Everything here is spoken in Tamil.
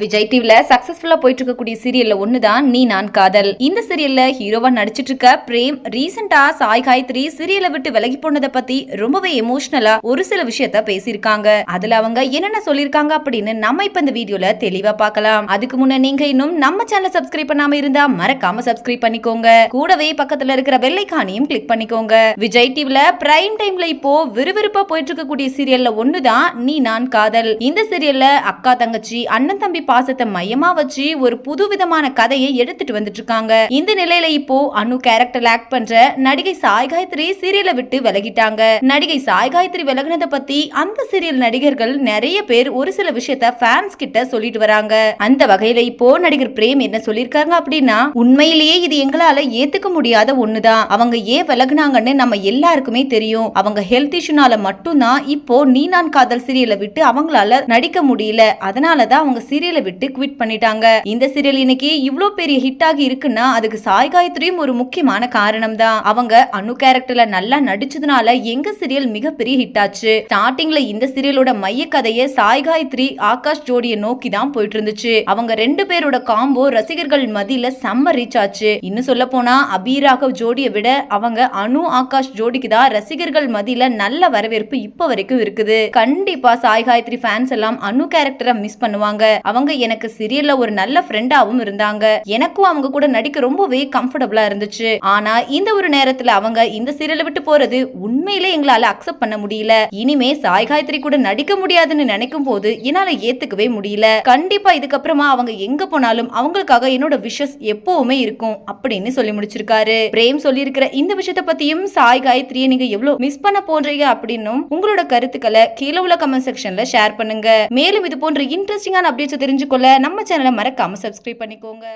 விஜய் டிவில சக்சஸ்ஃபுல்லா போயிட்டு இருக்கக்கூடிய சீரியல்ல ஒண்ணுதான் நீ நான் காதல். இந்த சீரியல்ல ஹீரோவா நடிச்சிட்டு இருக்க பிரேம் ரீசெண்டா சாய் காயத்ரி சீரியலை விட்டு விலகி போனதை பத்தி ரொம்பவே எமோஷனலா ஒரு சில விஷயத்த பேசியிருக்காங்க. அதுல அவங்க என்னென்ன சொல்லிருக்காங்க அப்படின்னு நம்ம இப்ப இந்த வீடியோல தெளிவா பார்க்கலாம். அதுக்கு முன்ன நீங்க இன்னும் நம்ம சேனலை சப்ஸ்கிரைப் பண்ணாம இருந்தா மறக்காம சப்ஸ்கிரைப் பண்ணிக்கோங்க. கூடவே பக்கத்துல இருக்கிற பெல் ஐகானையும் கிளிக் பண்ணிக்கோங்க. விஜய் டிவில பிரைம் டைம்ல இப்போ விறுவிறுப்பா போயிட்டு இருக்கக்கூடிய சீரியல்ல ஒண்ணுதான் நீ நான் காதல். இந்த சீரியல்ல அக்கா தங்கச்சி அண்ணன் தம்பி பாசத்தை மையமா வச்சு ஒரு புதுவிதமான கதையை எடுத்துட்டு வந்துட்டு இருக்காங்க. இந்த நிலையில இப்போ அனு கேரக்டர் ஆக்ட் பண்ற நடிகை சாய் காயத்ரி சீரியலை விட்டு விலகிட்டாங்க. நடிகை சாய் காயத்ரி விலகினதை பத்தி அந்த சீரியல் நடிகர்கள் நிறைய பேர் ஒரு சில விஷயத்த ஃபேன்ஸ் கிட்ட சொல்லிட்டு வராங்க. அந்த வகையில இப்போ நடிகர் பிரேம் என்ன சொல்லிருக்காங்க அப்படின்னா, உண்மையிலேயே இது எங்களால ஏத்துக்க முடியாத ஒண்ணுதான். அவங்க ஏன் விலகினாங்கன்னு நம்ம எல்லாருக்குமே தெரியும். அவங்க ஹெல்த் இஷ்யூனால மட்டும்தான் இப்போ நீ நான் காதல் சீரியலை விட்டு அவங்களால நடிக்க முடியல. அதனாலதான் அவங்க சீரியலை விட்டு குவிட் பண்ணிட்டாங்க. இந்த சீரியல் இன்னைக்கு இவ்ளோ பெரிய ஹிட் ஆகி இருக்குன்னா அதுக்கு சாய் காயத்ரியும் ஒரு முக்கியமான காரணம் தான். அவங்க அனு கேரக்டர்ல நல்லா நடிச்சதுனால எங்க சீரியல் மிகப்பெரிய ஹிட் ஆச்சு. ஸ்டார்டிங்ல இந்த சீரியலோட மைய கதையை சாய் காயத்ரி ஆகாஷ் ஜோடியை நோக்கி தான் போயிட்டு இருந்துச்சு. அவங்க ரெண்டு பேரோட காம்போ ரசிகர்கள் மத்தியில செம்ம ரீச் ஆச்சு. இன்னும் சொல்ல போனா அபிராகவ் ஜோடியை விட அவங்க அனு ஆகாஷ் ஜோடிக்கு தான் ரசிகர்கள் மத்தியில நல்ல வரவேற்பு இப்ப வரைக்கும் இருக்குது. கண்டிப்பா சாய் காயத்ரி ஃபேன்ஸ் எல்லாம் அனு கேரக்டரை மிஸ் பண்ணுவாங்க. அவங்க எனக்கு சீரியல்ல ஒரு நல்ல ஃப்ரெண்டாவும் இருந்தாங்க. எனக்கும் அவங்க கூட நடிக்க ரொம்பவே கம்ஃபர்டபிளா இருந்துச்சு. ஆனா இந்த ஒரு நேரத்துல அவங்க இந்த சீரியலை விட்டு போறது உண்மையிலே எங்களால அக்செப்ட் பண்ண முடியல. இனிமே சாய் காயத்ரி கூட நடிக்க முடியாதுன்னு நினைக்கும் போது என்னால ஏத்துக்கவே முடியல. கண்டிப்பா இதுக்கப்புறமா அவங்க எங்க போனாலும் அவங்களுக்காக என்னோட விஷஸ் எப்பவுமே இருக்கும் அப்படின்னு சொல்லி முடிச்சிருக்காரு. பிரேம் சொல்லியிருக்கிற இந்த விஷயத்தை பத்தியும் சாய் காயத்ரியை நீங்க எவ்வளவு மிஸ் பண்ண போன்றீங்க அப்படின்னும் உங்களோட கருத்துக்களை கீழே உள்ள கமெண்ட் செக்ஷன்ல ஷேர் பண்ணுங்க. மேலும் இது போன்ற இன்ட்ரெஸ்டிங்கான அப்டேட்ஸ் தெரிஞ்சுக்கொள்ள நம்ம சேனலை மறக்காம சப்ஸ்கிரைப் பண்ணிக்கோங்க.